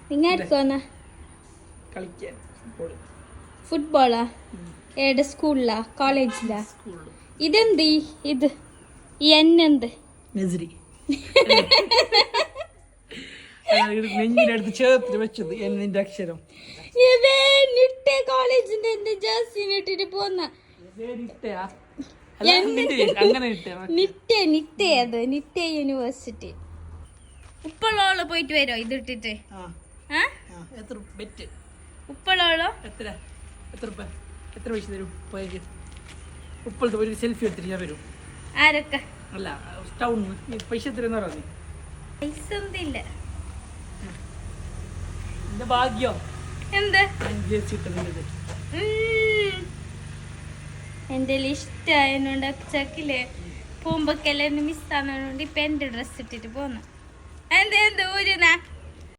നിങ്ങൾ ആർക്കോന്നാ കളിക്കാൻ ഫുട്ബോളാ? ഏടെ സ്കൂളിലാ കോളേജിലാ? ഇതെന്ത് ഇത് ഈ എന്നെന്ത് നെഞ്ഞിനടുത്ത് ചേർത്ത് വെച്ചത് എന്നിന്റെ അക്ഷരം നിട്ടേ കോളേജിന്റെ എന്റെ ജേഴ്സി ഇട്ടിട്ട് പോന്ന നിട്ടേ അത് നിട്ടേ യൂണിവേഴ്സിറ്റി. ഉപ്പളോള് പോയിട്ട് വരോ ഇതിട്ടിട്ട്? ഉപ്പളോളോ എത്ര പൈസ തരും? ഉപ്പളത്തെ ഒരു സെൽഫി എടുത്തിട്ട് ഞാൻ വരും. ആരൊക്കെ? അല്ല ടൗണിൽ പൈസ എത്രയെന്ന് പറഞ്ഞു. പൈസ ഒന്നുമില്ല. എന്റെ ഭാഗ്യം എന്ത് എന്റെ ഇഷ്ടായതുകൊണ്ട് ചക്കില് പോകുമ്പോക്കെല്ലാം മിസ്സാന്നതുകൊണ്ട് ഇപ്പൊ എന്റെ ഡ്രസ് ഇട്ടിട്ട് പോന്നു. എന്ത് ഊരുന്നാ